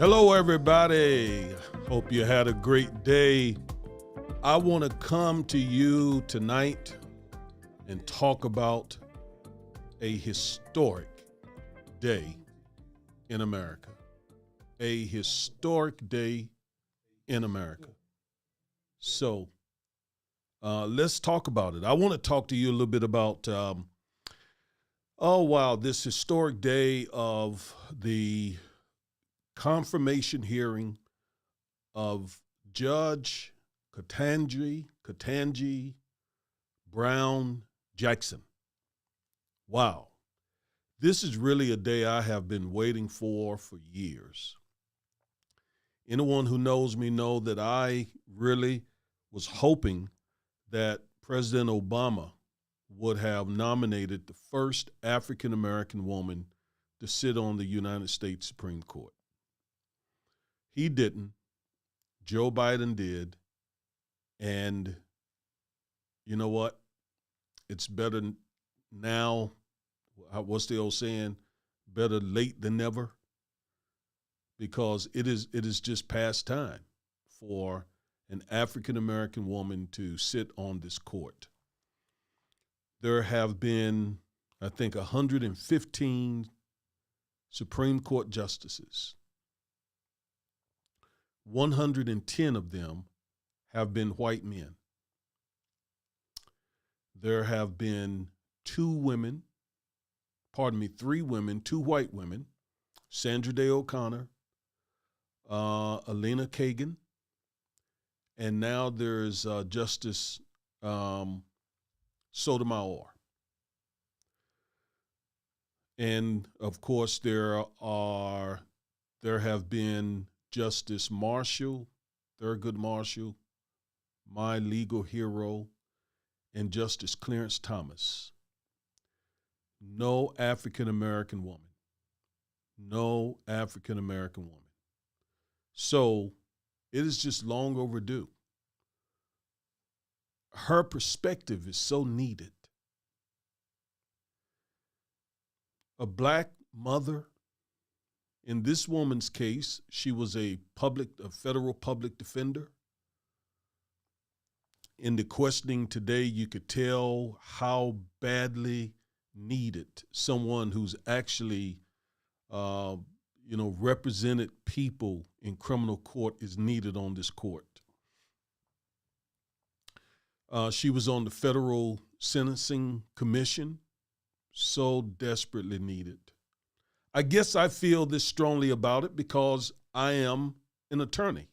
Hello, everybody. Hope you had a great day. I want to come to you tonight and talk about a historic day in America. A historic day in America. So let's talk about it. I want to talk to you a little bit about, this historic day of the confirmation hearing of Judge Ketanji Brown Jackson. Wow. This is really a day I have been waiting for years. Anyone who knows me know that I really was hoping that President Obama would have nominated the first African-American woman to sit on the United States Supreme Court. He didn't. Joe Biden did. And you know what? It's better now. What's the old saying? Better late than never. Because it is just past time for an African-American woman to sit on this court. There have been, I think, 115 Supreme Court justices. 110 of them have been white men. There have been three women, two white women, Sandra Day O'Connor, Elena Kagan, and now there's Justice Sotomayor. And of course, there have been Justice Marshall, Thurgood Marshall, my legal hero, and Justice Clarence Thomas. No African-American woman. No African-American woman. So it is just long overdue. Her perspective is so needed. A black mother. In this woman's case, she was a federal public defender. In the questioning today, you could tell how badly needed someone who's actually, represented people in criminal court is needed on this court. She was on the Federal Sentencing Commission, so desperately needed. I guess I feel this strongly about it because I am an attorney.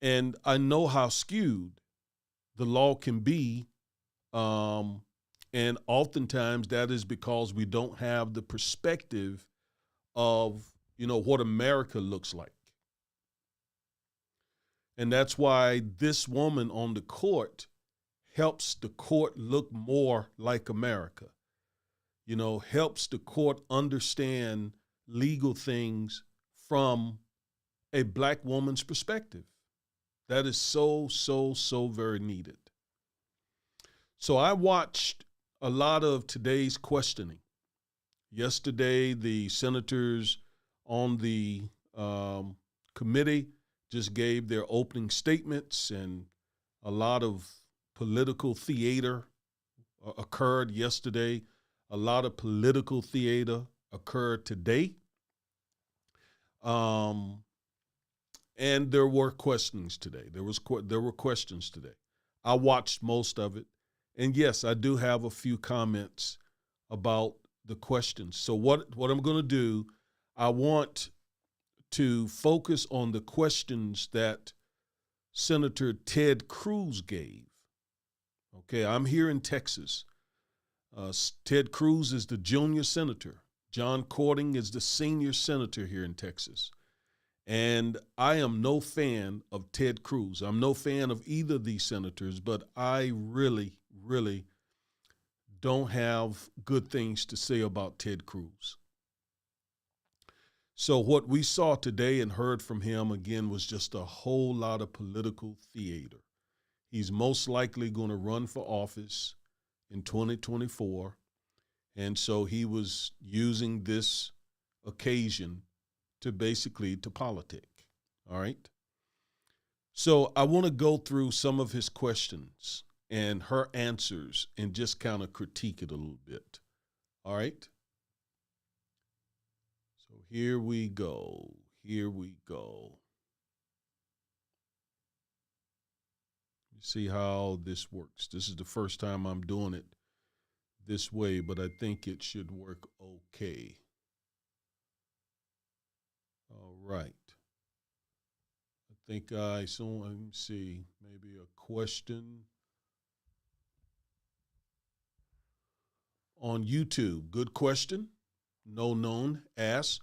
And I know how skewed the law can be. And oftentimes that is because we don't have the perspective of, what America looks like. And that's why this woman on the court helps the court look more like America. Helps the court understand legal things from a black woman's perspective. That is so, so, so very needed. So I watched a lot of today's questioning. Yesterday, the senators on the committee just gave their opening statements, and a lot of political theater occurred yesterday. A lot of political theater occurred today. And there were questions today. There were questions today. I watched most of it. And yes, I do have a few comments about the questions. So what I'm going to do, I want to focus on the questions that Senator Ted Cruz gave. Okay, I'm here in Texas. Ted Cruz is the junior senator. John Corning is the senior senator here in Texas. And I am no fan of Ted Cruz. I'm no fan of either of these senators, but I really, really don't have good things to say about Ted Cruz. So what we saw today and heard from him again was just a whole lot of political theater. He's most likely going to run for office in 2024. And so he was using this occasion to basically to politic. All right. So I want to go through some of his questions and her answers and just kind of critique it a little bit. All right. So here we go. Here we go. See how this works. This is the first time I'm doing it this way, but I think it should work okay. All right. I think so let me see, maybe a question on YouTube. Good question. No known asks,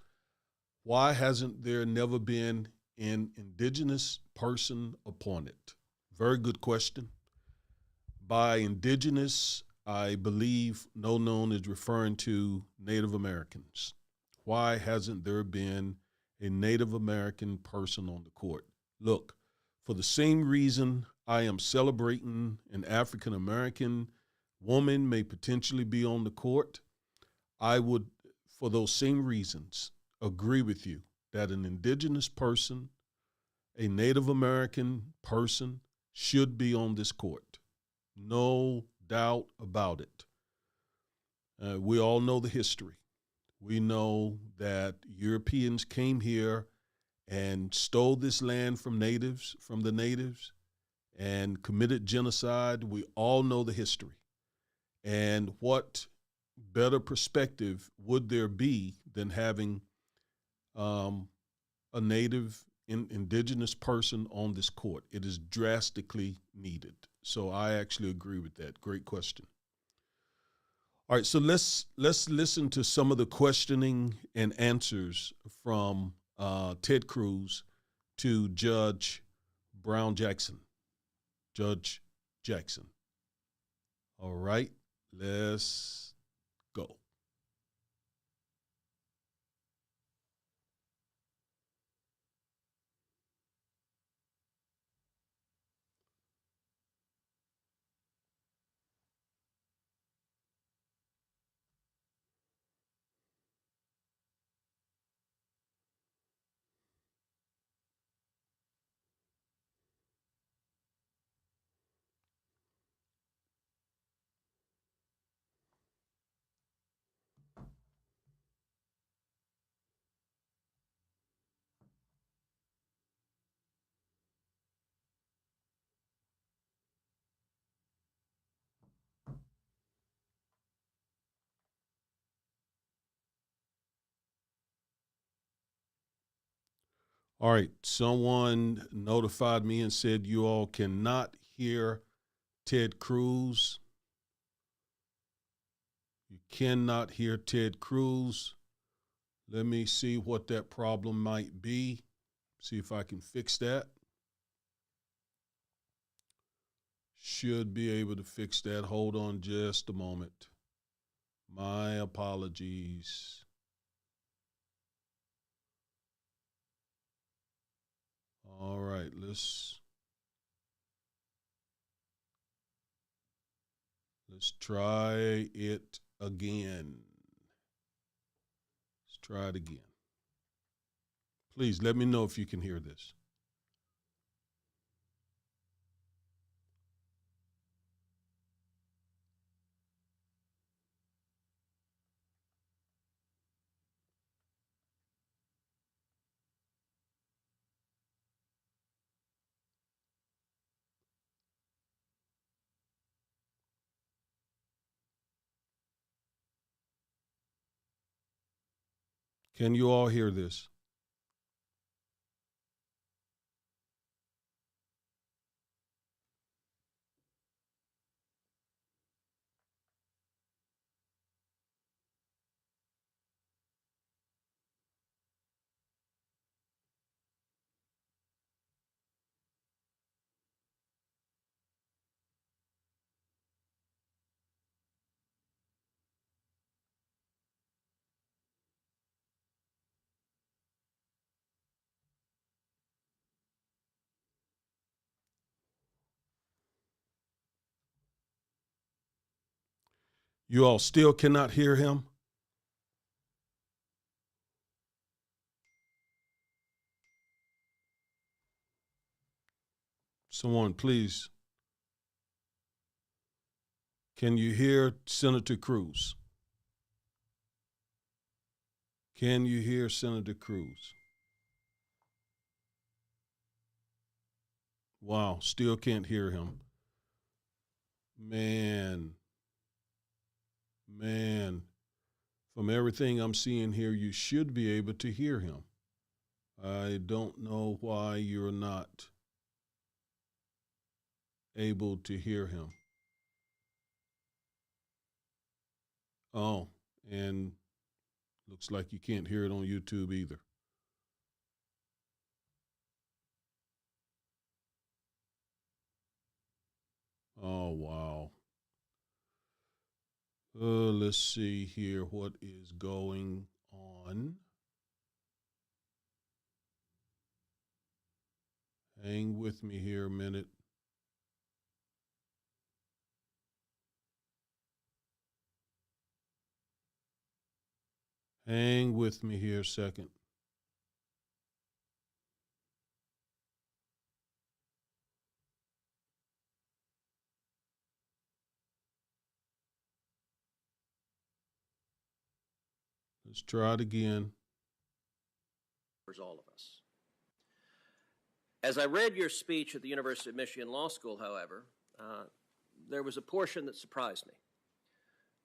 why hasn't there never been an indigenous person appointed? Very good question. By indigenous, I believe no known is referring to Native Americans. Why hasn't there been a Native American person on the court? Look, for the same reason I am celebrating an African American woman may potentially be on the court, I would, for those same reasons, agree with you that an indigenous person, a Native American person, should be on this court. No doubt about it. We all know the history. We know that Europeans came here and stole this land from the natives, and committed genocide. We all know the history. And what better perspective would there be than having a native indigenous person on this court? It is drastically needed. So I actually agree with that. Great question. All right, so let's listen to some of the questioning and answers from Ted Cruz to Judge Brown Jackson. Judge Jackson. All right, let's go. All right, someone notified me and said you all cannot hear Ted Cruz. You cannot hear Ted Cruz. Let me see what that problem might be. See if I can fix that. Should be able to fix that. Hold on just a moment. My apologies. All right, let's try it again. Let's try it again. Please let me know if you can hear this. Can you all hear this? You all still cannot hear him? Someone, please. Can you hear Senator Cruz? Can you hear Senator Cruz? Wow, still can't hear him. Man, from everything I'm seeing here, you should be able to hear him. I don't know why you're not able to hear him. Oh, and looks like you can't hear it on YouTube either. Oh, wow. Let's see here what is going on. Hang with me here a minute. Hang with me here a second. Let's try it again. All of us. As I read your speech at the University of Michigan Law School, however, there was a portion that surprised me.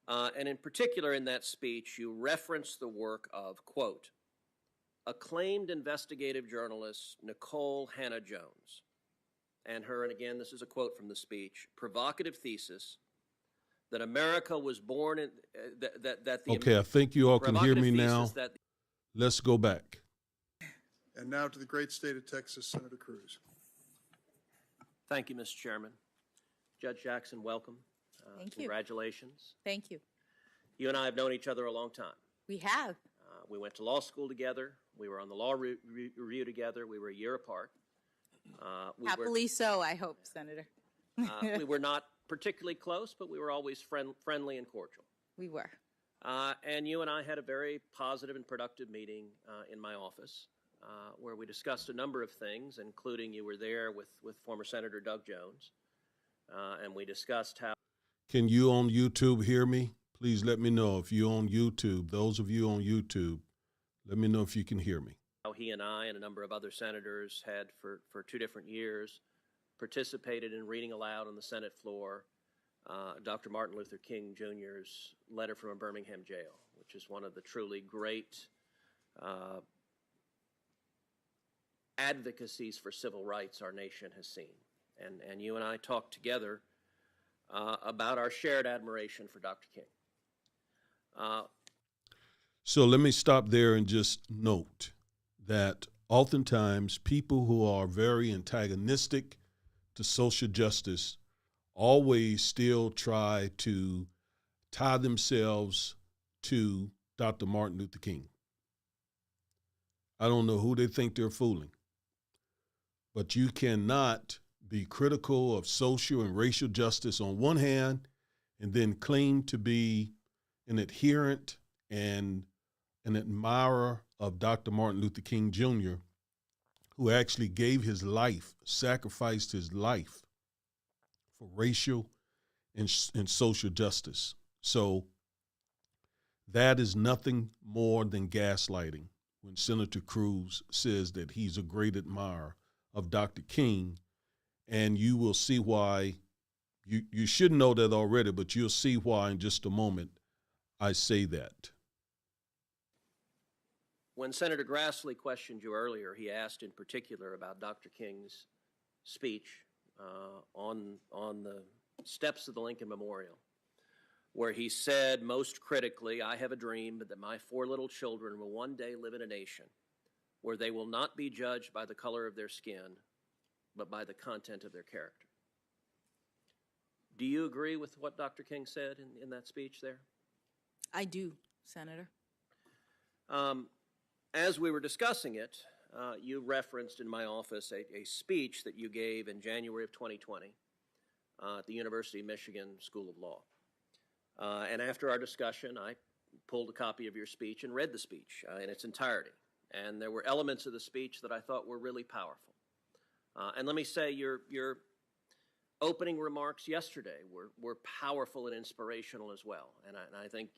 And in particular, in that speech, you referenced the work of, quote, acclaimed investigative journalist Nikole Hannah-Jones, and her, and again, this is a quote from the speech, provocative thesis that America was born in, Okay, I think you all can hear me now. Let's go back. And now to the great state of Texas, Senator Cruz. Thank you, Mr. Chairman. Judge Jackson, welcome. Thank you. Congratulations. Thank you. You and I have known each other a long time. We have. We went to law school together. We were on the law review together. We were a year apart. Happily so, I hope, Senator. We were not particularly close, but we were always friendly and cordial. We were. And you and I had a very positive and productive meeting in my office where we discussed a number of things, including you were there with former Senator Doug Jones, and we discussed how... Can you on YouTube hear me? Please let me know if you're on YouTube. Those of you on YouTube, let me know if you can hear me. How he and I and a number of other senators had, for 2 different years, participated in reading aloud on the Senate floor Dr. Martin Luther King Jr.'s letter from a Birmingham jail, which is one of the truly great advocacies for civil rights our nation has seen. And you and I talked together about our shared admiration for Dr. King. So let me stop there and just note that oftentimes people who are very antagonistic to social justice always still try to tie themselves to Dr. Martin Luther King. I don't know who they think they're fooling, but you cannot be critical of social and racial justice on one hand and then claim to be an adherent and an admirer of Dr. Martin Luther King Jr., who actually gave his life, sacrificed his life for racial and social justice. So that is nothing more than gaslighting when Senator Cruz says that he's a great admirer of Dr. King, and you will see why. You should know that already, but you'll see why in just a moment I say that. When Senator Grassley questioned you earlier, he asked in particular about Dr. King's speech on the steps of the Lincoln Memorial, where he said most critically, "I have a dream that my 4 little children will one day live in a nation where they will not be judged by the color of their skin, but by the content of their character." Do you agree with what Dr. King said in that speech there? I do, Senator. As we were discussing it, you referenced in my office a speech that you gave in January of 2020 at the University of Michigan School of Law. And after our discussion, I pulled a copy of your speech and read the speech in its entirety. And there were elements of the speech that I thought were really powerful. And let me say, your opening remarks yesterday were powerful and inspirational as well. And I think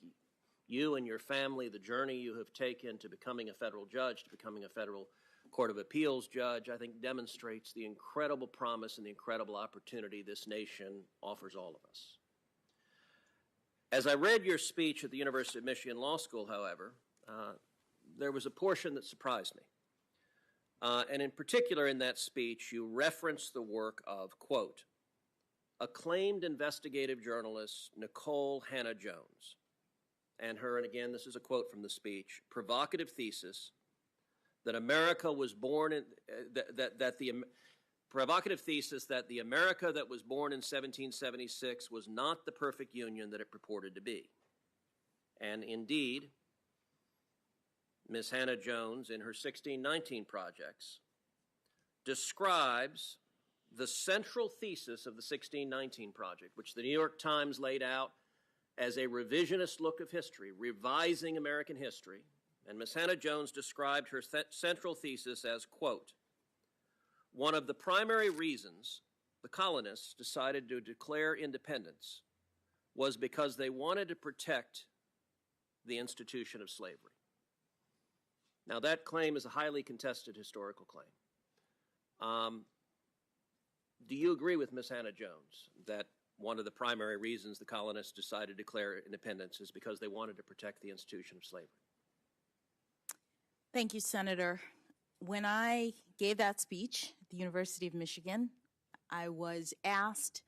you and your family, the journey you have taken to becoming a federal judge, to becoming a federal Court of Appeals judge, I think demonstrates the incredible promise and the incredible opportunity this nation offers all of us. As I read your speech at the University of Michigan Law School, however, there was a portion that surprised me. And in particular in that speech, you referenced the work of, quote, acclaimed investigative journalist Nikole Hannah-Jones and her, and again, this is a quote from the speech, provocative thesis that America was born in, provocative thesis that the America that was born in 1776 was not the perfect union that it purported to be. And indeed, Ms. Hannah-Jones, in her 1619 projects, describes the central thesis of the 1619 project, which the New York Times laid out as a revisionist look of history, revising American history. And Ms. Hannah-Jones described her central thesis as, quote, one of the primary reasons the colonists decided to declare independence was because they wanted to protect the institution of slavery. Now, that claim is a highly contested historical claim. Do you agree with Ms. Hannah-Jones that one of the primary reasons the colonists decided to declare independence is because they wanted to protect the institution of slavery? Thank you, Senator. When I gave that speech at the University of Michigan, I was asked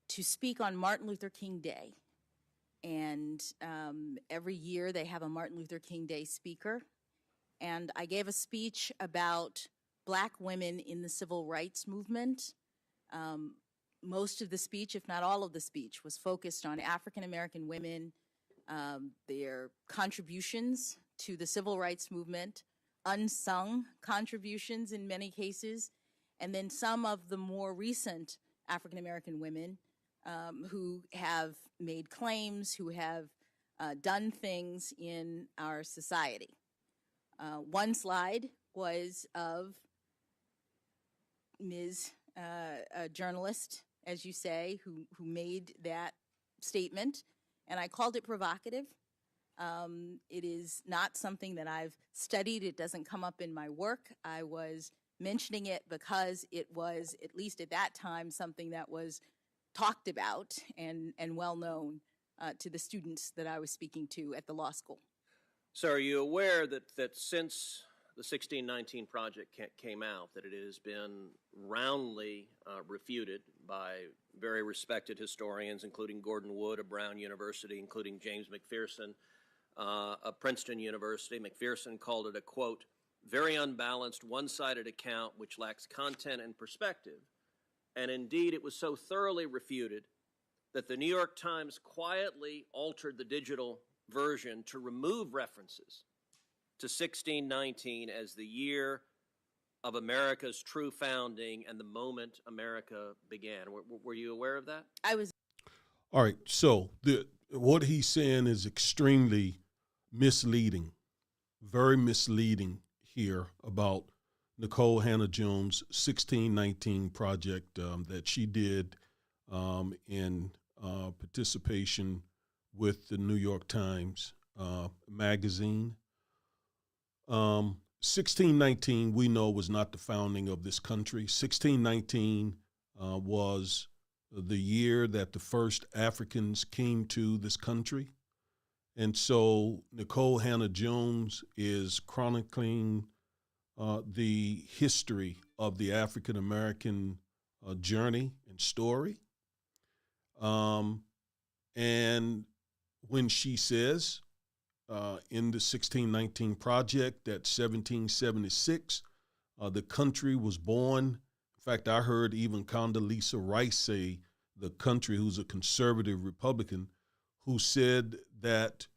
to speak on Martin Luther King Day. And every year they have a Martin Luther King Day speaker. And I gave a speech about Black women in the civil rights movement. Most of the speech, if not all of the speech, was focused on African American women, their contributions to the civil rights movement, unsung contributions in many cases, and then some of the more recent African American women who have made claims, who have done things in our society. One slide was of Ms. A journalist, as you say, who made that statement, and I called it provocative. It is not something that I've studied. It doesn't come up in my work. I was mentioning it because it was, at least at that time, something that was talked about and well known to the students that I was speaking to at the law school. So are you aware that since the 1619 project came out, that it has been roundly refuted by very respected historians, including Gordon Wood of Brown University, including James McPherson of Princeton University. McPherson called it a, quote, very unbalanced, one-sided account which lacks content and perspective. And indeed, it was so thoroughly refuted that the New York Times quietly altered the digital version to remove references to 1619 as the year of America's true founding and the moment America began. Were you aware of that? I was. All right. So what he's saying is extremely misleading, very misleading here about Nikole Hannah-Jones' 1619 project that she did in participation with the New York Times magazine. 1619, we know, was not the founding of this country. 1619 was the year that the first Africans came to this country. And so Nikole Hannah-Jones is chronicling the history of the African-American journey and story. And when she says in the 1619 project that 1776, the country was born. In fact, I heard even Condoleezza Rice say, the country, who's a conservative Republican, who said that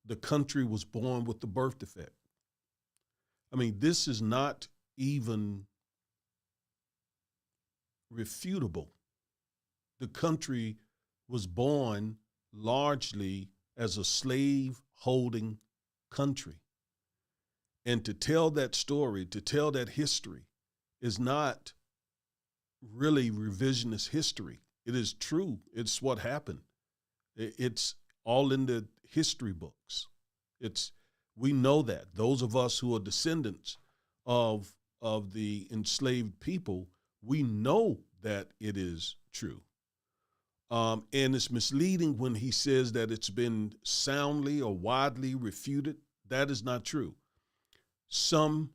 the country was born with the birth defect. I mean, this is not even refutable. The country was born largely as a slave-holding country. And to tell that story, to tell that history, is not really revisionist history. It is true. It's what happened. It's all in the history books. We know that. Those of us who are descendants of the enslaved people, we know that it is true. And it's misleading when he says that it's been soundly or widely refuted. That is not true. Some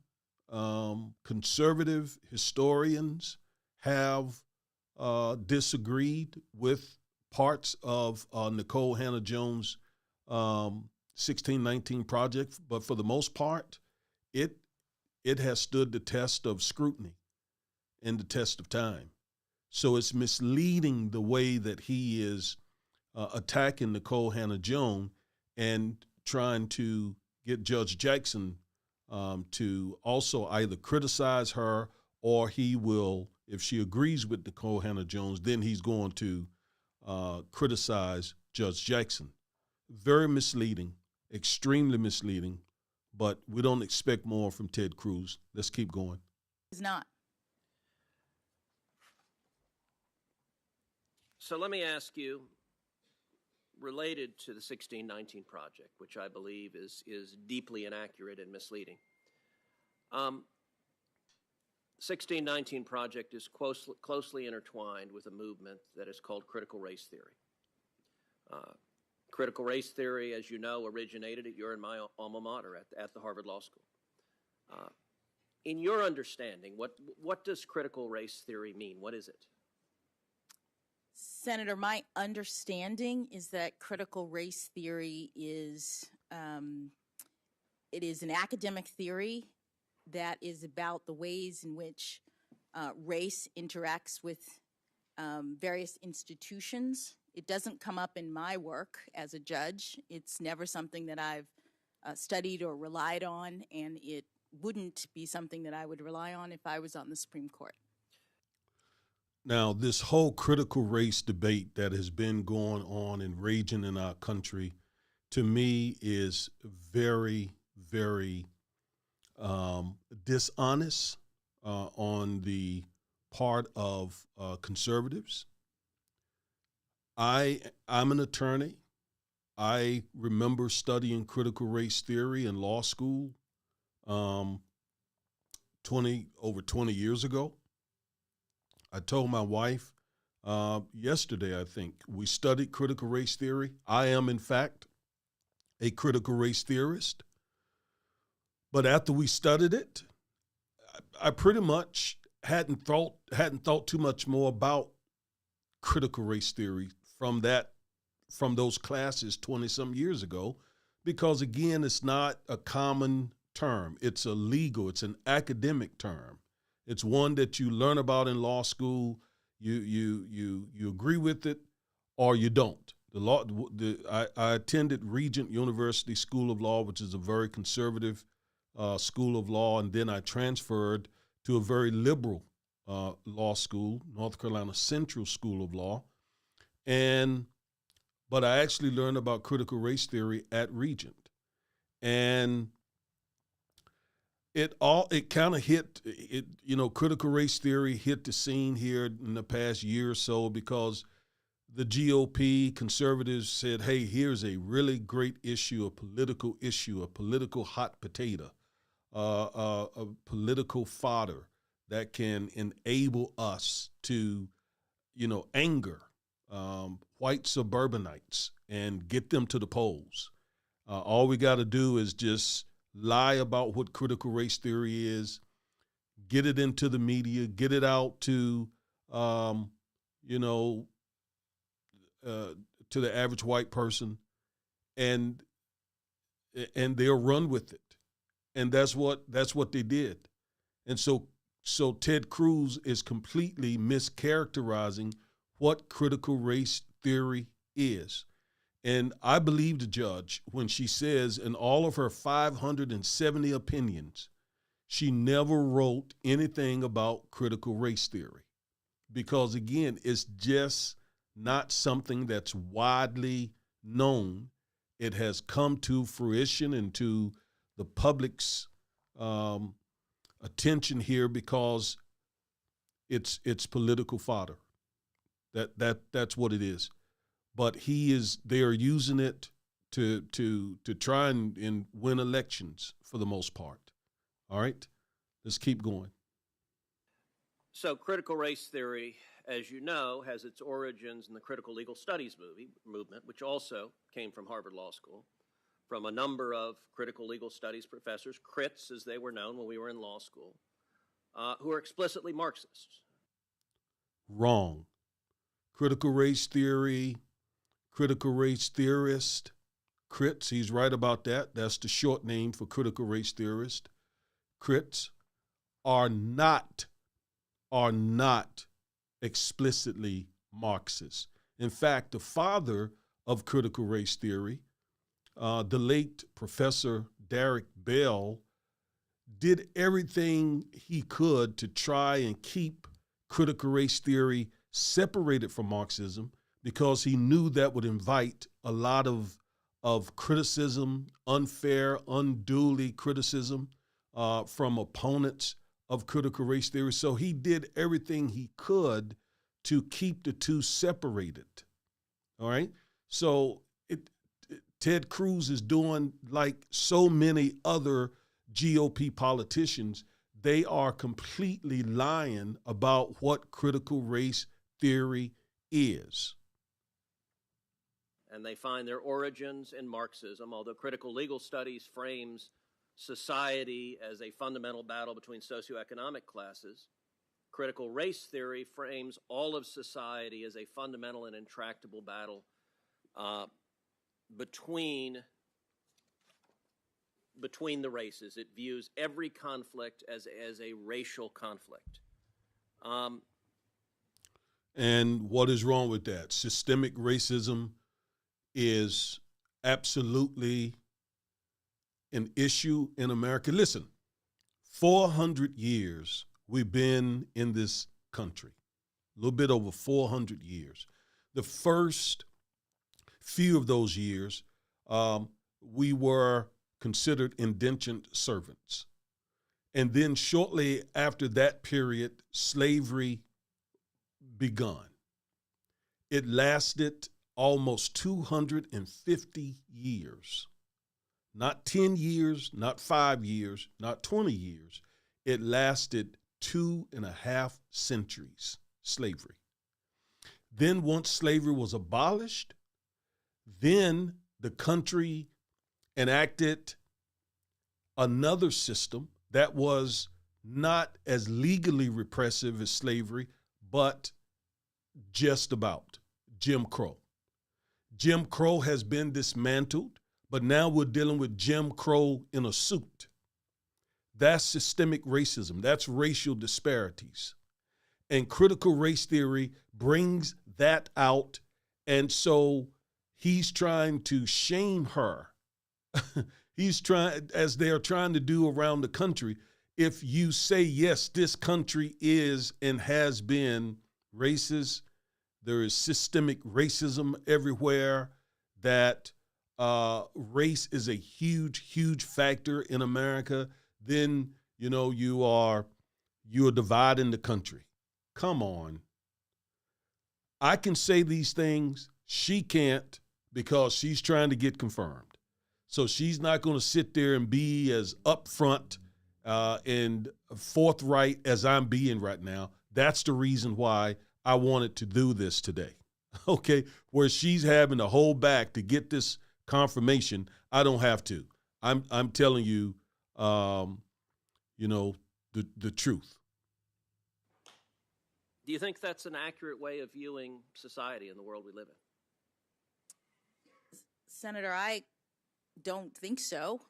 conservative historians have disagreed with parts of Nicole Hannah-Jones' 1619 Project, but for the most part, it has stood the test of scrutiny and the test of time. So it's misleading the way that he is attacking Nicole Hannah-Jones and trying to get Judge Jackson to also either criticize her, or he will, if she agrees with Nicole Hannah-Jones, then he's going to criticize Judge Jackson. Very misleading, extremely misleading, but we don't expect more from Ted Cruz. Let's keep going. It's not. So let me ask you, related to the 1619 Project, which I believe is deeply inaccurate and misleading. 1619 Project is closely intertwined with a movement that is called critical race theory. Critical race theory, as you know, originated at your and my alma mater at the Harvard Law School. In your understanding, what does critical race theory mean? What is it? Senator, my understanding is that critical race theory is it is an academic theory that is about the ways in which race interacts with various institutions. It doesn't come up in my work as a judge. It's never something that I've studied or relied on, and it wouldn't be something that I would rely on if I was on the Supreme Court. Now, this whole critical race debate that has been going on and raging in our country, to me, is very, very dishonest on the part of conservatives. I'm an attorney. I remember studying critical race theory in law school over 20 years ago. I told my wife yesterday, I think, we studied critical race theory. I am, in fact, a critical race theorist. But after we studied it, I pretty much hadn't thought too much more about critical race theory from those classes 20-some years ago, because again, it's not a common term. It's it's an academic term. It's one that you learn about in law school. You agree with it or you don't. I attended Regent University School of Law, which is a very conservative school of law, and then I transferred to a very liberal law school, North Carolina Central School of Law, but I actually learned about critical race theory at Regent, and it kind of hit it. Critical race theory hit the scene here in the past year or so because the GOP conservatives said, "Hey, here's a really great issue, a political hot potato, a political fodder that can enable us to, anger white suburbanites and get them to the polls. All we got to do is just lie about what critical race theory is, get it into the media, get it out to, to the average white person, and they'll run with it." And that's what they did. And so Ted Cruz is completely mischaracterizing what critical race theory is. And I believe the judge when she says in all of her 570 opinions, she never wrote anything about critical race theory. Because again, it's just not something that's widely known. It has come to fruition and to the public's attention here because it's political fodder. That's what it is. But they are using it to try and win elections for the most part. All right, let's keep going. So critical race theory, as you know, has its origins in the critical legal studies movement, which also came from Harvard Law School, from a number of critical legal studies professors, crits as they were known when we were in law school, who are explicitly Marxists. Wrong. Critical race theory, critical race theorist, crits, he's right about that. That's the short name for critical race theorist. Crits are not explicitly Marxist. In fact, the father of critical race theory, the late Professor Derek Bell, did everything he could to try and keep critical race theory separated from Marxism because he knew that would invite a lot of criticism, unfair, unduly criticism from opponents of critical race theory. So he did everything he could to keep the two separated. All right. So Ted Cruz is doing like so many other GOP politicians. They are completely lying about what critical race theory is. And they find their origins in Marxism, although critical legal studies frames society as a fundamental battle between socioeconomic classes. Critical race theory frames all of society as a fundamental and intractable battle between the races. It views every conflict as a racial conflict. And what is wrong with that? Systemic racism is absolutely an issue in America. Listen, 400 years we've been in this country, a little bit over 400 years. The first few of those years, we were considered indentured servants. And then shortly after that period, slavery begun. It lasted almost 250 years. Not 10 years, not 5 years, not 20 years. It lasted 2.5 centuries, slavery. Then once slavery was abolished, then the country enacted another system that was not as legally repressive as slavery, but just about Jim Crow. Jim Crow has been dismantled, but now we're dealing with Jim Crow in a suit. That's systemic racism. That's racial disparities. And critical race theory brings that out. And so he's trying to shame her. He's trying, as they are trying to do around the country. If you say, yes, this country is and has been racist, there is systemic racism everywhere, that race is a huge, huge factor in America, then, you know, you are dividing the country. Come on. I can say these things. She can't, because she's trying to get confirmed. So she's not going to sit there and be as upfront and forthright as I'm being right now. That's the reason why I wanted to do this today. Okay, where she's having to hold back to get this confirmation, I don't have to. I'm telling you, you know, the truth. Do you think that's an accurate way of viewing society in the world we live in? Senator, I don't think so,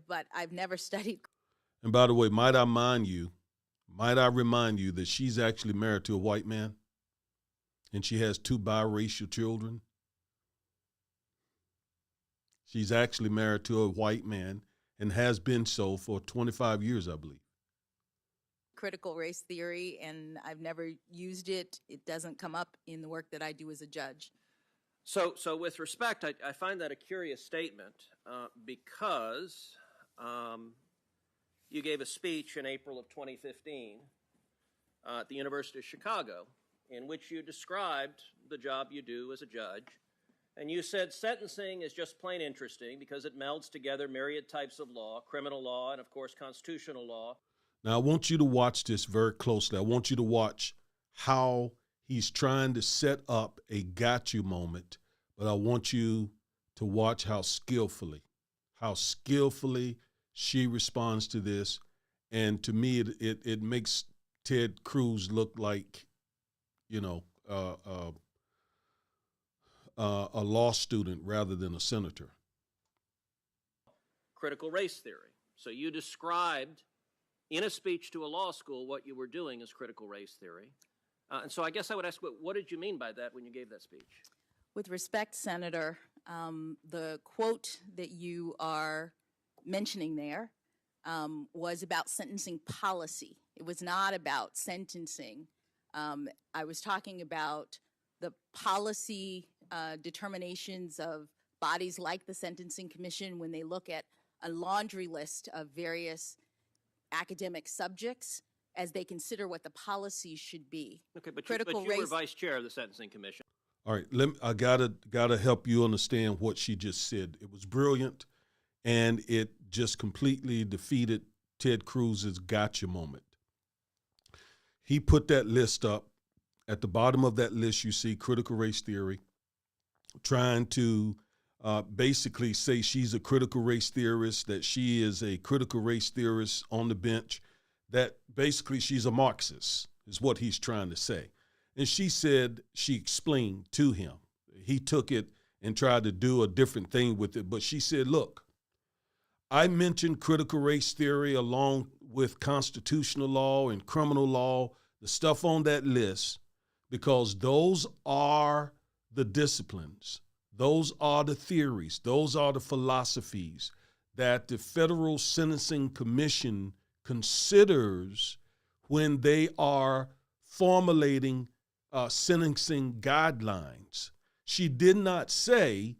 but I've never studied. And by the way, might I remind you that she's actually married to a white man, and she has 2 biracial children. She's actually married to a white man and has been so for 25 years, I believe. Critical race theory, and I've never used it. It doesn't come up in the work that I do as a judge. So with respect, I find that a curious statement because you gave a speech in April of 2015 at the University of Chicago, in which you described the job you do as a judge. And you said sentencing is just plain interesting because it melds together myriad types of law, criminal law, and of course constitutional law. Now, I want you to watch this very closely. I want you to watch how he's trying to set up a got you moment, but I want you to watch how skillfully she responds to this. And to me, it makes Ted Cruz look like, you know, a law student rather than a senator. Critical race theory. So you described in a speech to a law school what you were doing as critical race theory. And so I guess I would ask, what did you mean by that when you gave that speech? With respect, Senator, the quote that you are mentioning there was about sentencing policy. It was not about sentencing. I was talking about the policy determinations of bodies like the Sentencing Commission when they look at a laundry list of various academic subjects as they consider what the policies should be. Okay, but you were vice chair of the Sentencing Commission. All right, I gotta help you understand what she just said. It was brilliant, and it just completely defeated Ted Cruz's gotcha moment. He put that list up. At the bottom of that list, you see critical race theory, trying to basically say she's a critical race theorist, that she is a critical race theorist on the bench, that basically she's a Marxist, is what he's trying to say. And she said, she explained to him. He took it and tried to do a different thing with it, but she said, look, I mentioned critical race theory along with constitutional law and criminal law, the stuff on that list, because those are the disciplines, those are the theories, those are the philosophies that the Federal Sentencing Commission considers when they are formulating sentencing guidelines. She did not say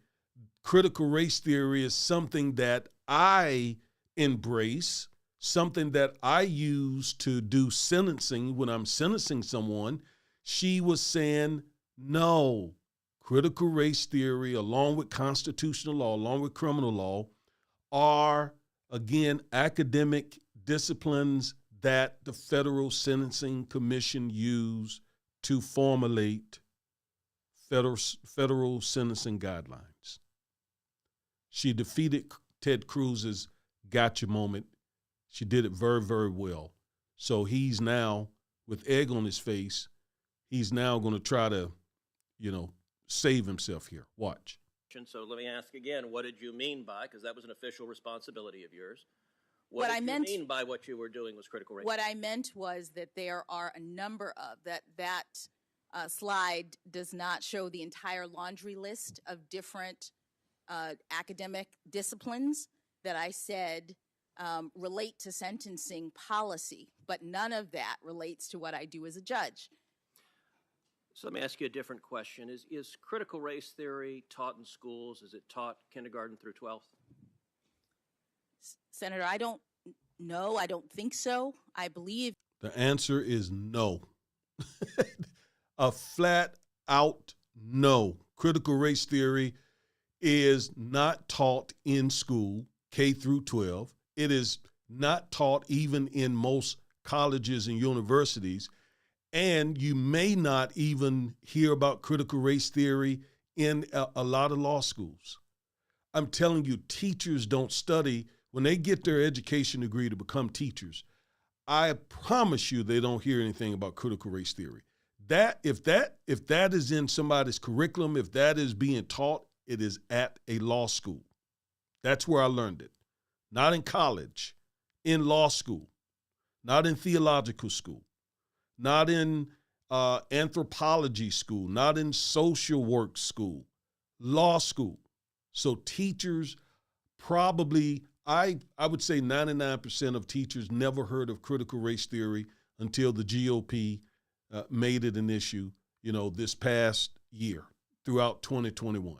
critical race theory is something that I embrace, something that I use to do sentencing when I'm sentencing someone. She was saying, no, critical race theory, along with constitutional law, along with criminal law, are, again, academic disciplines that the Federal Sentencing Commission use to formulate federal sentencing guidelines. She defeated Ted Cruz's gotcha moment. She did it very, very well. So he's now, with egg on his face, he's now going to try to, save himself here. Watch. So let me ask again, what did you mean by, because that was an official responsibility of yours, What I meant- you mean by what you were doing was critical race? What I meant was that there are a number of, that slide does not show the entire laundry list of different academic disciplines that I said relate to sentencing policy, but none of that relates to what I do as a judge. So let me ask you a different question. Is critical race theory taught in schools? Is it taught kindergarten through 12th? Senator, I don't know. I don't think so. I believe. The answer is no. A flat out no. Critical race theory is not taught in school, K through 12. It is not taught even in most colleges and universities. And you may not even hear about critical race theory in a lot of law schools. I'm telling you, teachers don't study. When they get their education degree to become teachers, I promise you they don't hear anything about critical race theory. If that is in somebody's curriculum, if that is being taught, it is at a law school. That's where I learned it. Not in college, in law school, not in theological school, not in anthropology school, not in social work school, law school. So teachers probably, I would say 99% of teachers never heard of critical race theory until the GOP made it an issue, this past year, throughout 2021.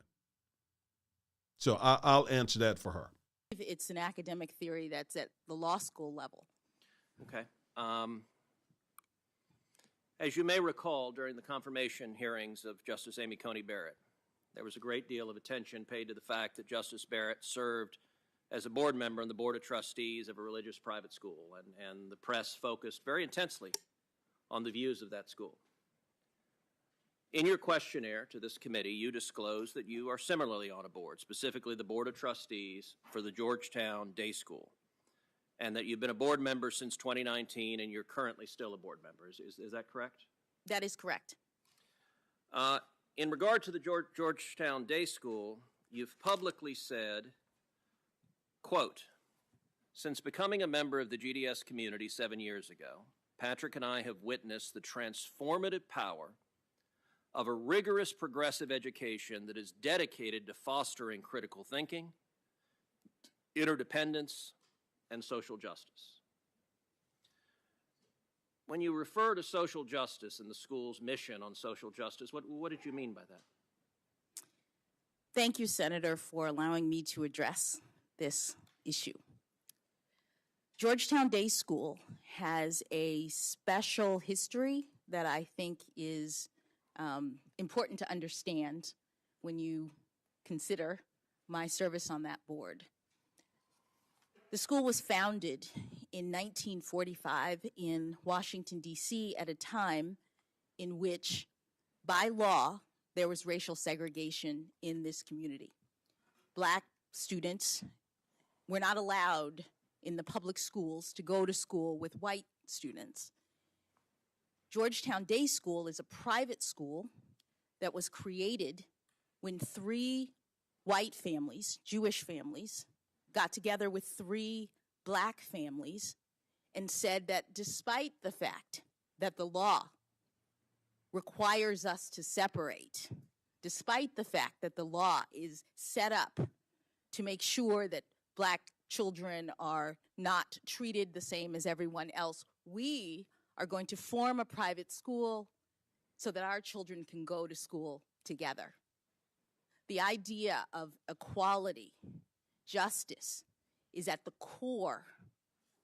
So I'll answer that for her. It's an academic theory that's at the law school level. Okay. As you may recall, during the confirmation hearings of Justice Amy Coney Barrett, there was a great deal of attention paid to the fact that Justice Barrett served as a board member on the Board of Trustees of a religious private school, and the press focused very intensely on the views of that school. In your questionnaire to this committee, you disclosed that you are similarly on a board, specifically the Board of Trustees for the Georgetown Day School, and that you've been a board member since 2019 and you're currently still a board member. Is that correct? That is correct. In regard to the Georgetown Day School, you've publicly said, quote, "Since becoming a member of the GDS community 7 years ago, Patrick and I have witnessed the transformative power of a rigorous progressive education that is dedicated to fostering critical thinking, interdependence, and social justice." When you refer to social justice and the school's mission on social justice, what did you mean by that? Thank you, Senator, for allowing me to address this issue. Georgetown Day School has a special history that I think is important to understand when you consider my service on that board. The school was founded in 1945 in Washington, D.C. at a time in which, by law, there was racial segregation in this community. Black students were not allowed in the public schools to go to school with white students. Georgetown Day School is a private school that was created when 3 white families, Jewish families, got together with 3 black families and said that despite the fact that the law requires us to separate, despite the fact that the law is set up to make sure that black children are not treated the same as everyone else, we are going to form a private school so that our children can go to school together. The idea of equality, justice, is at the core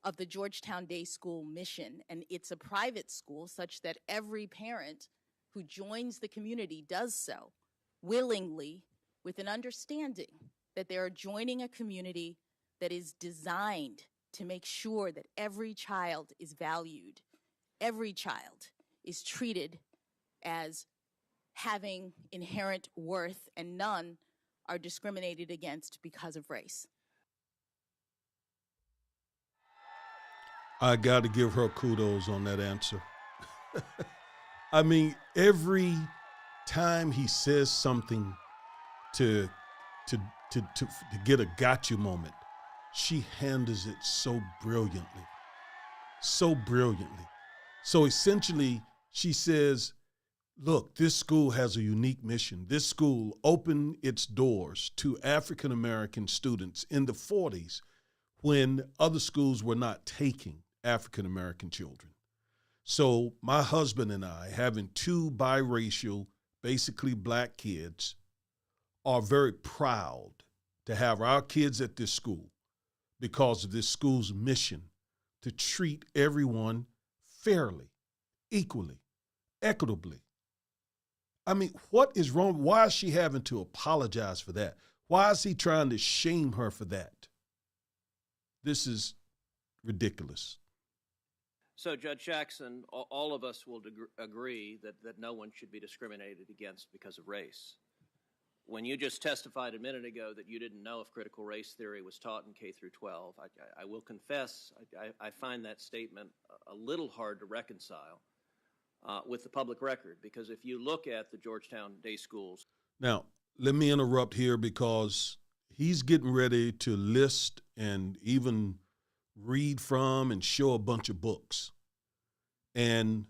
of the Georgetown Day School mission, and it's a private school such that every parent who joins the community does so willingly with an understanding that they are joining a community that is designed to make sure that every child is valued, every child is treated as having inherent worth, and none are discriminated against because of race. I got to give her kudos on that answer. I mean, every time he says something to get a gotcha moment, she handles it so brilliantly. So brilliantly. So essentially, she says, look, this school has a unique mission. This school opened its doors to African-American students in the 40s when other schools were not taking African-American children. So my husband and I, having 2 biracial, basically black kids, are very proud to have our kids at this school because of this school's mission to treat everyone fairly, equally, equitably. I mean, what is wrong? Why is she having to apologize for that? Why is he trying to shame her for that? This is ridiculous. So, Judge Jackson, all of us will agree that no one should be discriminated against because of race. When you just testified a minute ago that you didn't know if critical race theory was taught in K through 12, I will confess I find that statement a little hard to reconcile with the public record, because if you look at the Georgetown Day Schools. Now, let me interrupt here because he's getting ready to list and even read from and show a bunch of books. And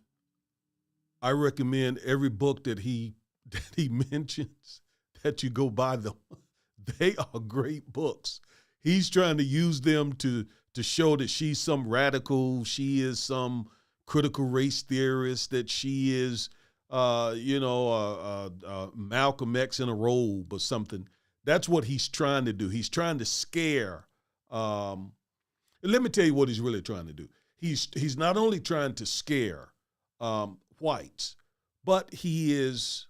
I recommend every book that he mentions that you go buy them. They are great books. He's trying to use them to show that she's some radical, she is some critical race theorist, that she is, Malcolm X in a robe or something. That's what he's trying to do. He's trying to scare. Let me tell you what he's really trying to do. He's not only trying to scare whites, but he is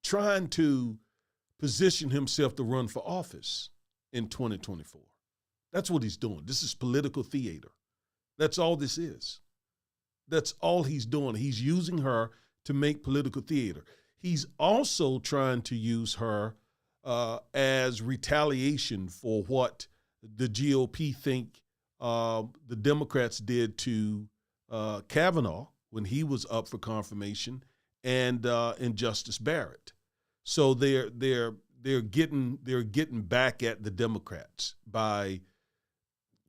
trying to position himself to run for office in 2024. That's what he's doing. This is political theater. That's all this is. That's all he's doing. He's using her to make political theater. He's also trying to use her as retaliation for what the GOP think the Democrats did to Kavanaugh when he was up for confirmation, and Justice Barrett. So they're getting back at the Democrats by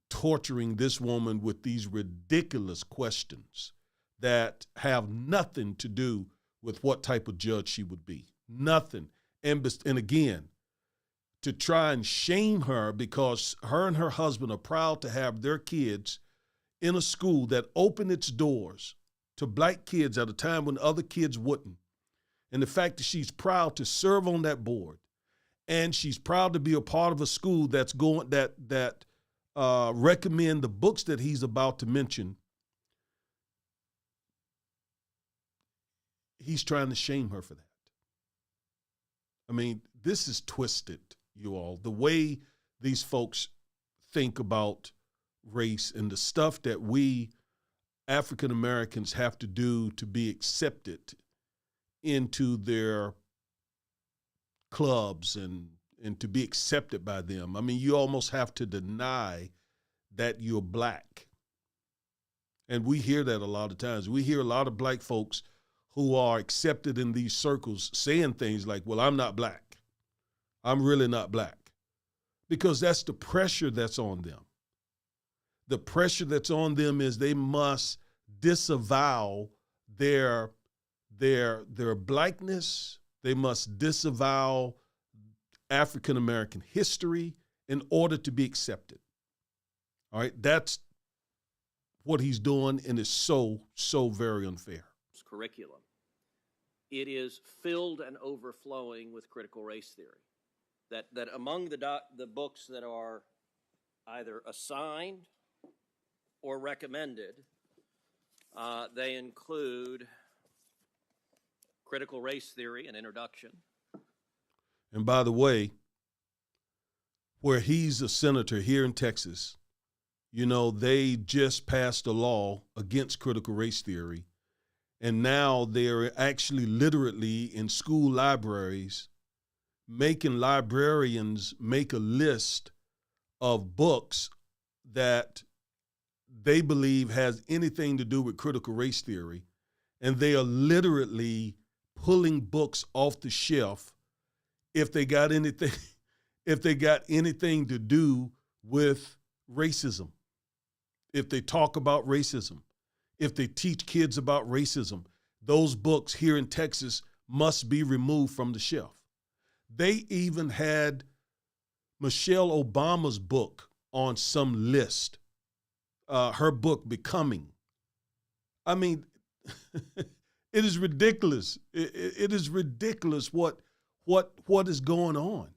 torturing this woman with these ridiculous questions that have nothing to do with what type of judge she would be. Nothing. And again, to try and shame her because her and her husband are proud to have their kids in a school that opened its doors to black kids at a time when other kids wouldn't. And the fact that she's proud to serve on that board, and she's proud to be a part of a school that's going that recommend the books that he's about to mention. He's trying to shame her for that. I mean, this is twisted, you all. The way these folks think about race and the stuff that we African Americans have to do to be accepted into their clubs and to be accepted by them. I mean, you almost have to deny that you're black. And we hear that a lot of times. We hear a lot of black folks who are accepted in these circles saying things like, well, I'm not black. I'm really not black. Because that's the pressure that's on them. The pressure that's on them is they must disavow their blackness. They must disavow African American history in order to be accepted. All right, that's what he's doing, and it's so very unfair. Curriculum. It is filled and overflowing with critical race theory. That among the books that are either assigned or recommended, they include Critical Race Theory, an introduction. And by the way, where he's a senator here in Texas, you know, they just passed a law against critical race theory. And now they're actually literally in school libraries making librarians make a list of books that they believe has anything to do with critical race theory. And they are literally pulling books off the shelf if they got anything to do with racism. If they talk about racism, if they teach kids about racism, those books here in Texas must be removed from the shelf. They even had Michelle Obama's book on some list, her book, Becoming. I mean, it is ridiculous. It is ridiculous what is going on.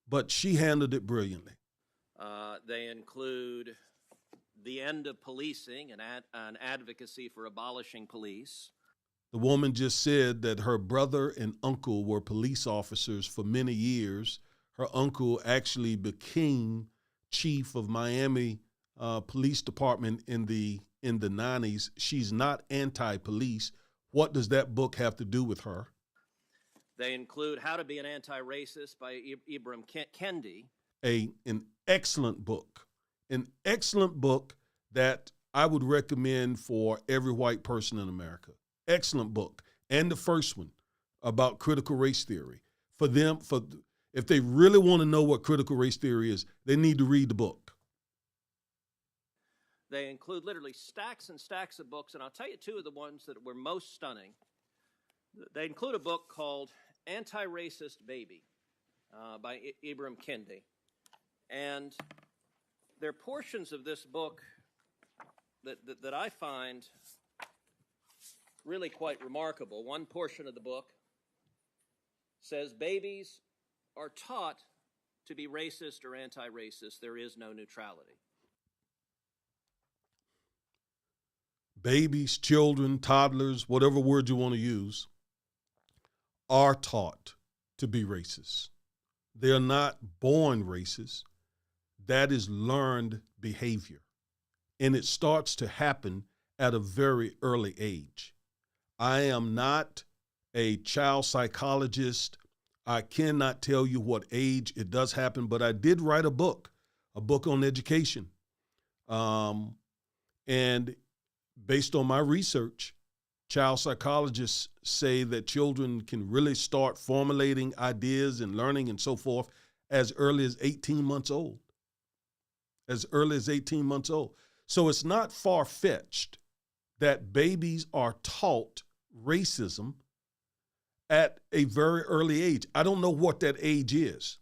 But she handled it brilliantly. They include The End of Policing, an advocacy for abolishing police. The woman just said that her brother and uncle were police officers for many years. Her uncle actually became chief of Miami Police Department in the 90s. She's not anti-police. What does that book have to do with her? They include How to Be an Anti-Racist by Ibram Kendi. An excellent book. An excellent book that I would recommend for every white person in America. Excellent book. And the first one about critical race theory. If they really want to know what critical race theory is, they need to read the book. They include literally stacks and stacks of books, and I'll tell you two of the ones that were most stunning. They include a book called Anti-Racist Baby by Ibram Kendi. And there are portions of this book that I find really quite remarkable. One portion of the book says babies are taught to be racist or anti-racist. There is no neutrality. babies, children, toddlers, whatever word you want to use, are taught to be racist. They are not born racist. That is learned behavior. And it starts to happen at a very early age. I am not a child psychologist. I cannot tell you what age it does happen, but I did write a book on education. And based on my research, child psychologists say that children can really start formulating ideas and learning and so forth as early as 18 months old. As early as 18 months old. So it's not far-fetched that babies are taught racism at a very early age. I don't know what that age is,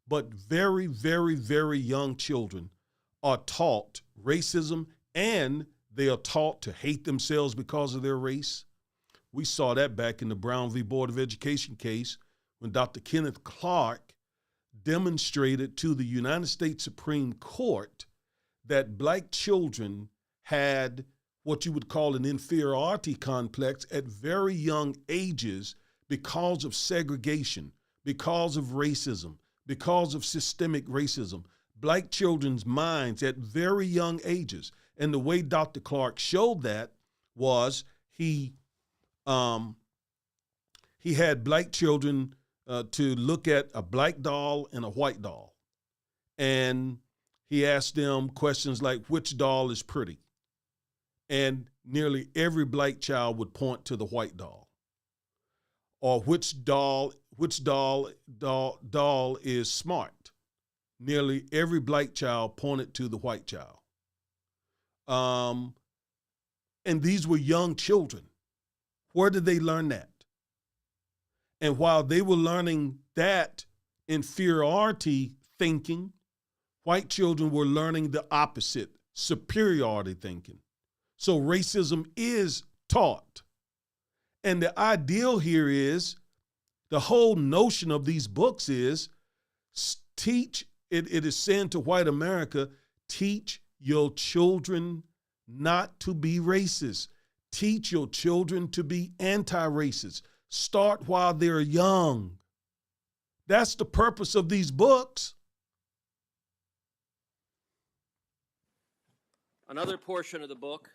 but very, very, very young children are taught racism, and they are taught to hate themselves because of their race. We saw that back in the Brown v. Board of Education case when Dr. Kenneth Clark demonstrated to the United States Supreme Court that black children had what you would call an inferiority complex at very young ages because of segregation, because of racism, because of systemic racism. Black children's minds at very young ages. And the way Dr. Clark showed that was he had black children to look at a black doll and a white doll. And he asked them questions like, which doll is pretty? And nearly every black child would point to the white doll. Or which doll is smart? Nearly every black child pointed to the white child. And these were young children. Where did they learn that? And while they were learning that inferiority thinking, white children were learning the opposite, superiority thinking. So racism is taught. And the ideal here is, the whole notion of these books is teach, it is saying to white America, teach your children not to be racist. Teach your children to be anti-racist. Start while they're young. That's the purpose of these books. Another portion of the book,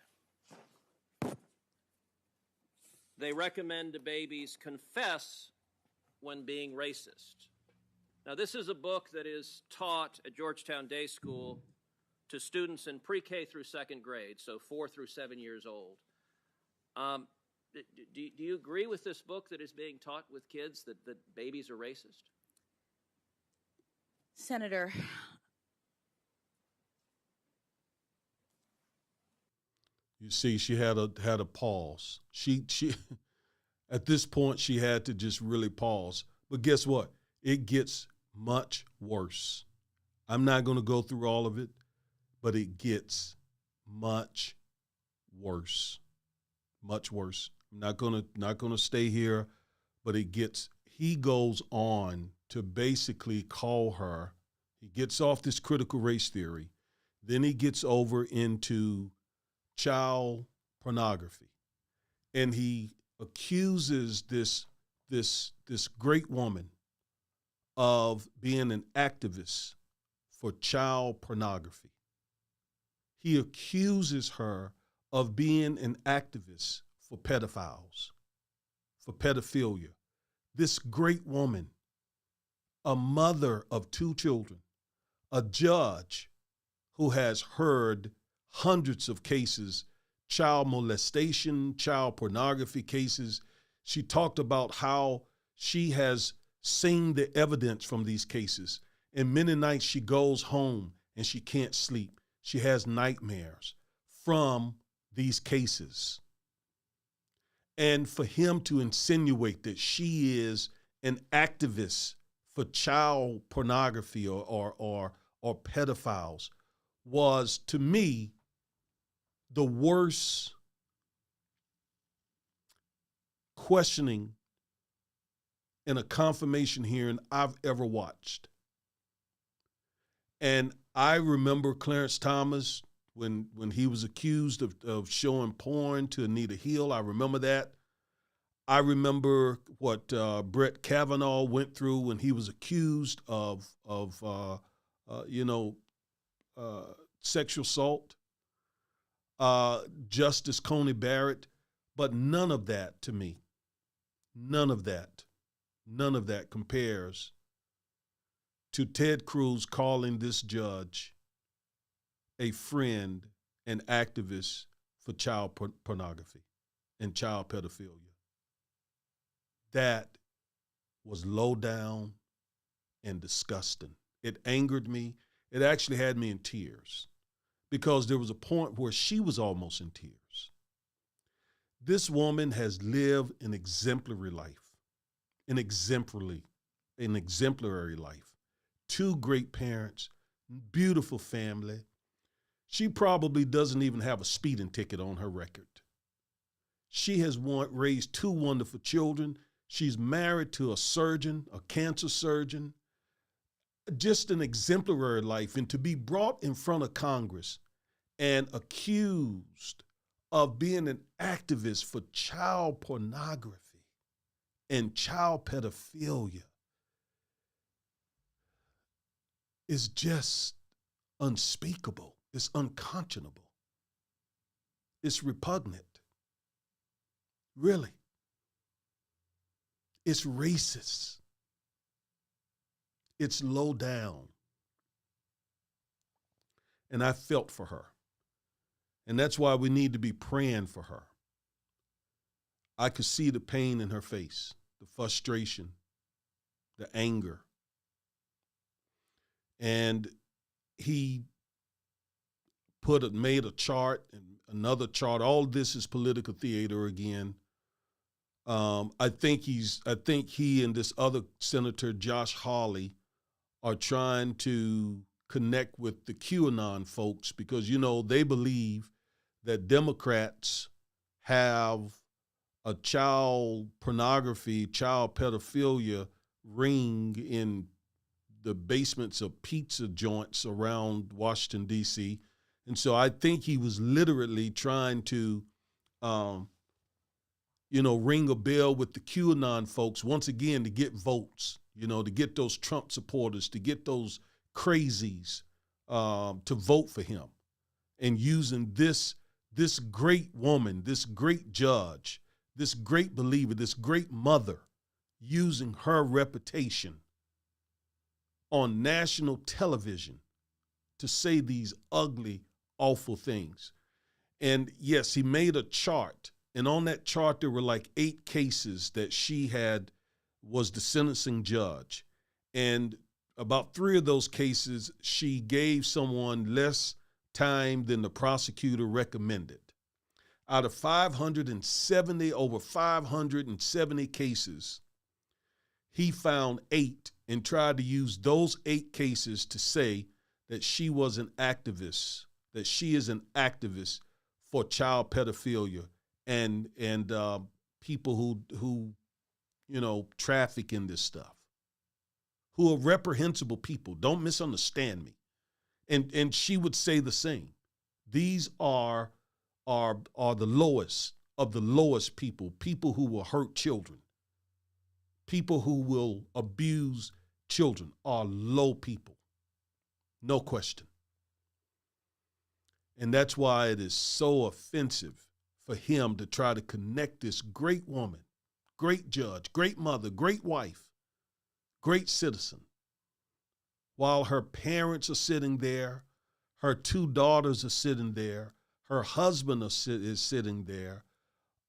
they recommend to babies confess when being racist. Now, this is a book that is taught at Georgetown Day School to students in pre-K through second grade, so 4 through 7 years old. Do you agree with this book that is being taught with kids that babies are racist? Senator, you see, she had a pause. She at this point she had to just really pause. But guess what? It gets much worse. I'm not going to go through all of it, but it gets much worse. Much worse. I'm not gonna stay here, but he goes on to basically call her, he gets off this critical race theory, then he gets over into child pornography. And he accuses this great woman of being an activist for child pornography. He accuses her of being an activist for pedophiles, for pedophilia. This great woman, a mother of 2 children, a judge who has heard hundreds of cases, child molestation, child pornography cases. She talked about how she has seen the evidence from these cases. And many nights she goes home and she can't sleep. She has nightmares from these cases. And for him to insinuate that she is an activist for child pornography or pedophiles was, to me, the worst questioning in a confirmation hearing I've ever watched. And I remember Clarence Thomas when he was accused of showing porn to Anita Hill. I remember that. I remember what Brett Kavanaugh went through when he was accused of sexual assault. Justice Coney Barrett, but none of that to me, none of that compares to Ted Cruz calling this judge a friend and activist for child pornography and child pedophilia. That was low down and disgusting. It angered me. It actually had me in tears because there was a point where she was almost in tears. This woman has lived an exemplary life, an exemplary life. 2 great parents, beautiful family. She probably doesn't even have a speeding ticket on her record. She has raised 2 wonderful children. She's married to a surgeon, a cancer surgeon. Just an exemplary life. And to be brought in front of Congress and accused of being an activist for child pornography and child pedophilia is just unspeakable. It's unconscionable. It's repugnant. Really. It's racist. It's low down. And I felt for her. And that's why we need to be praying for her. I could see the pain in her face, the frustration, the anger. And he made a chart and another chart. All this is political theater again. I think he and this other Senator Josh Hawley are trying to connect with the QAnon folks because, they believe that Democrats have a child pornography, child pedophilia ring in the basements of pizza joints around Washington, D.C. And so I think he was literally trying to, ring a bell with the QAnon folks once again to get votes, to get those Trump supporters, to get those crazies to vote for him. And using this great woman, this great judge, this great believer, this great mother, using her reputation on national television to say these ugly, awful things. And yes, he made a chart. And on that chart, there were like 8 cases that she was the sentencing judge. And about 3 of those cases, she gave someone less time than the prosecutor recommended. Out of over 570 cases, he found 8 and tried to use those 8 cases to say that she was an activist, that she is an activist for child pedophilia and people who traffic in this stuff, who are reprehensible people. Don't misunderstand me. And she would say the same. These are the lowest of the lowest people who will hurt children, people who will abuse children are low people. No question. And that's why it is so offensive for him to try to connect this great woman, great judge, great mother, great wife, great citizen, while her parents are sitting there, her 2 daughters are sitting there, her husband is sitting there,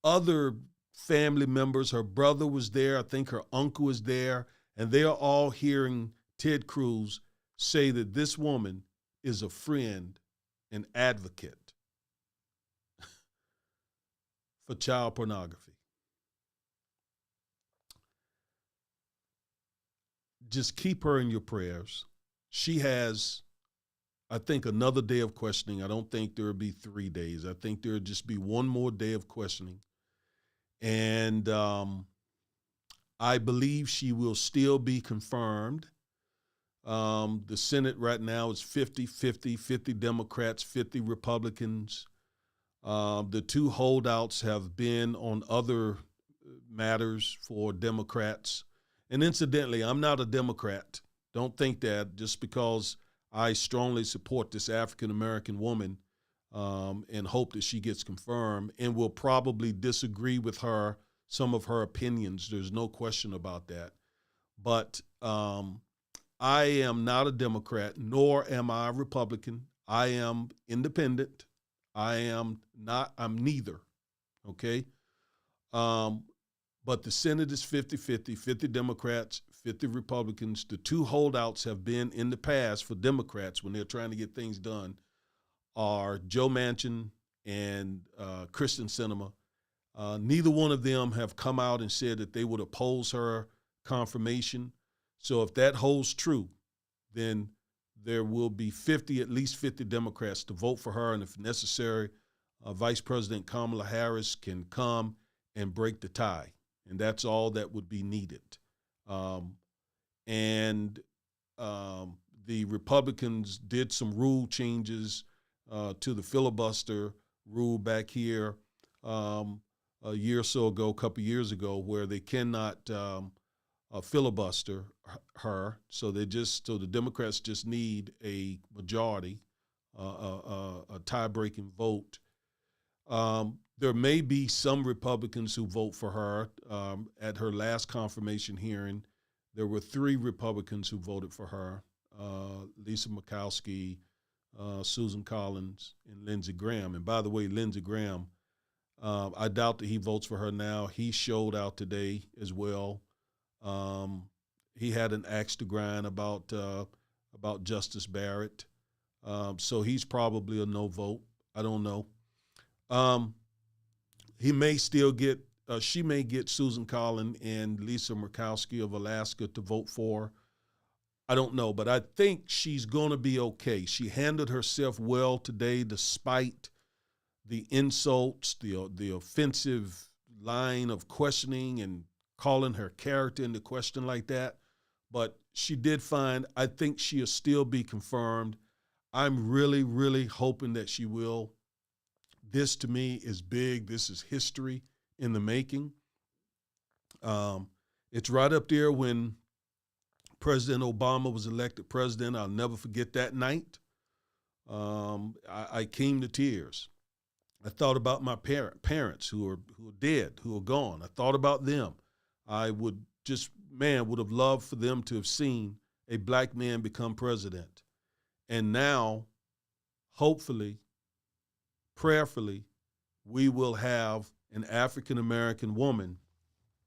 other family members, her brother was there, I think her uncle was there, and they are all hearing Ted Cruz say that this woman is a friend and advocate for child pornography. Just keep her in your prayers. She has, I think, another day of questioning. I don't think there will be 3 days. I think there will just be one more day of questioning. And I believe she will still be confirmed The Senate right now is 50-50, 50 Democrats, 50 Republicans. The two holdouts have been on other matters for Democrats. And incidentally, I'm not a Democrat. Don't think that just because I strongly support this African-American woman and hope that she gets confirmed, and will probably disagree with her, some of her opinions. There's no question about that. But I am not a Democrat, nor am I a Republican. I am independent. I'm neither, okay? But the Senate is 50-50, 50 Democrats, 50 Republicans. The two holdouts have been in the past for Democrats when they're trying to get things done are Joe Manchin and Kristen Sinema. Neither one of them have come out and said that they would oppose her confirmation. So if that holds true, then there will be at least 50 Democrats to vote for her. And if necessary, Vice President Kamala Harris can come and break the tie. And that's all that would be needed. The Republicans did some rule changes to the filibuster rule back here a year or so ago, a couple of years ago, where they cannot filibuster her. So the Democrats just need a majority, a tie-breaking vote. There may be some Republicans who vote for her. At her last confirmation hearing, there were 3 Republicans who voted for her, Lisa Murkowski, Susan Collins, and Lindsey Graham. And by the way, Lindsey Graham, I doubt that he votes for her now. He showed out today as well. He had an axe to grind about Justice Barrett. So he's probably a no vote. I don't know. He may still get, she may get Susan Collins and Lisa Murkowski of Alaska to vote for her. I don't know, but I think she's going to be okay. She handled herself well today despite the insults, the offensive line of questioning and calling her character into question like that. But she did fine. I think she'll still be confirmed. I'm really, really hoping that she will. This, to me, is big. This is history in the making. It's right up there when President Obama was elected president. I'll never forget that night. I came to tears. I thought about my parents who are dead, who are gone. I thought about them. I would have loved for them to have seen a black man become president. And now, hopefully, prayerfully, we will have an African-American woman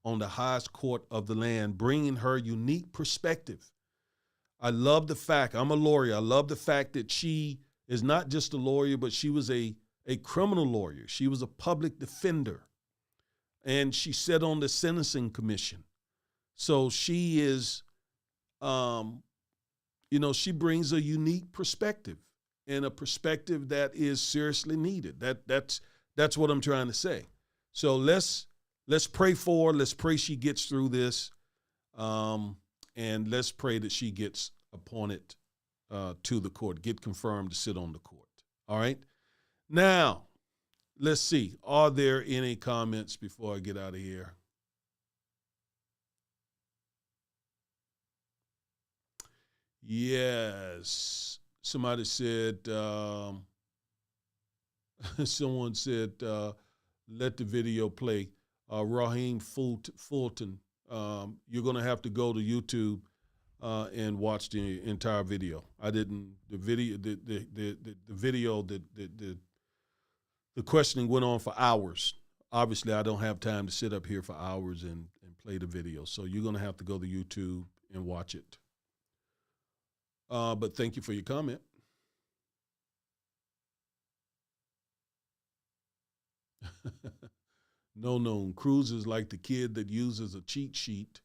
on the highest court of the land, bringing her unique perspective. I love the fact, I'm a lawyer, I love the fact that she is not just a lawyer, but she was a criminal lawyer. She was a public defender. And she sat on the Sentencing Commission. So she is, she brings a unique perspective, and a perspective that is seriously needed. That's what I'm trying to say. So let's pray for her. Let's pray she gets through this, and let's pray that she gets appointed to the court, get confirmed to sit on the court. All right. Now, let's see. Are there any comments before I get out of here? Yes. Somebody said, someone said, let the video play. Raheem Fulton, you're going to have to go to YouTube and watch the entire video. The questioning went on for hours. Obviously, I don't have time to sit up here for hours and play the video. So you're going to have to go to YouTube and watch it. But thank you for your comment. No. Cruz is like the kid that uses a cheat sheet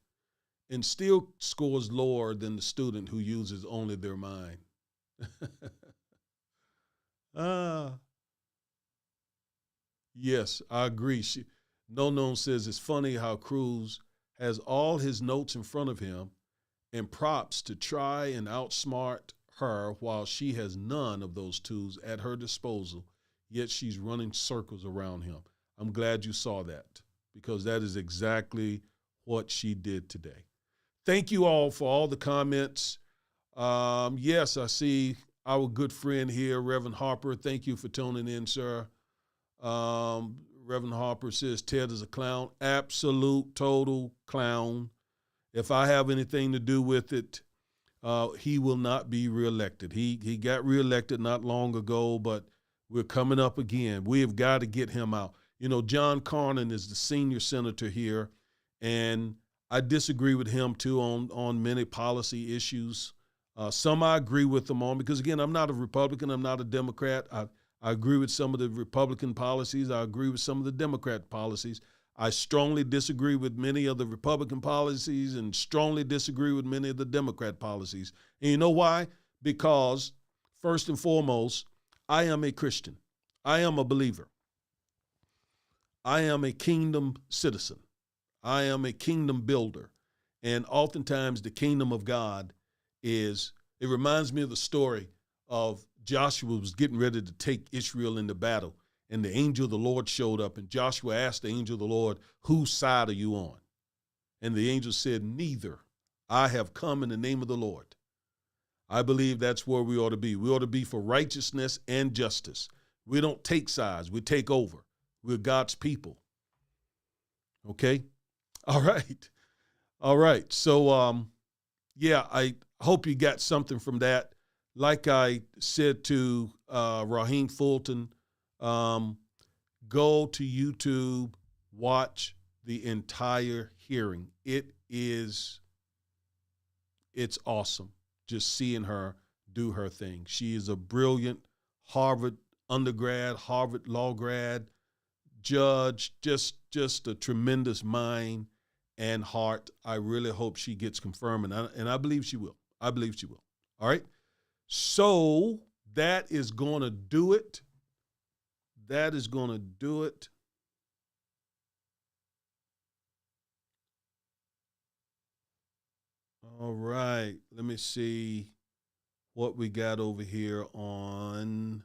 and still scores lower than the student who uses only their mind. Yes, I agree. No says it's funny how Cruz has all his notes in front of him and props to try and outsmart her while she has none of those tools at her disposal, yet she's running circles around him. I'm glad you saw that, because that is exactly what she did today. Thank you all for all the comments. Yes, I see our good friend here, Reverend Harper. Thank you for tuning in, sir. Reverend Harper says Ted is a clown. Absolute, total clown. If I have anything to do with it, he will not be reelected. He got reelected not long ago, but we're coming up again. We have got to get him out. You know, John Cornyn is the senior senator here, and I disagree with him too on many policy issues. Some I agree with him on because, again, I'm not a Republican. I'm not a Democrat. I agree with some of the Republican policies. I agree with some of the Democrat policies. I strongly disagree with many of the Republican policies and strongly disagree with many of the Democrat policies. And you know why? Because, first and foremost, I am a Christian. I am a believer. I am a kingdom citizen. I am a kingdom builder. And oftentimes the kingdom of God it reminds me of the story of Joshua was getting ready to take Israel into battle. And the angel of the Lord showed up, and Joshua asked the angel of the Lord, whose side are you on? And the angel said, neither. I have come in the name of the Lord. I believe that's where we ought to be. We ought to be for righteousness and justice. We don't take sides. We take over. We're God's people. Okay? All right. All right. So, yeah, I hope you got something from that. Like I said to Raheem Fulton, go to YouTube, watch the entire hearing. It's awesome just seeing her do her thing. She is a brilliant Harvard undergrad, Harvard law grad, judge, just a tremendous mind and heart. I really hope she gets confirmed, and I believe she will. I believe she will. All right? So that is going to do it. That is going to do it. All right. Let me see what we got over here on.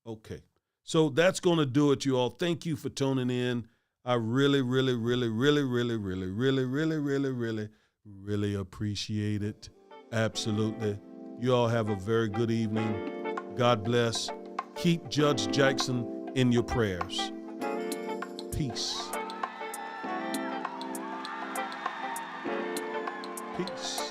Okay. So that's going to do it, you all. Thank you for tuning in. I really, really, really, really, really, really, really, really, really, really, really appreciate it. Absolutely. You all have a very good evening. God bless. Keep Judge Jackson in your prayers. Peace. Peace.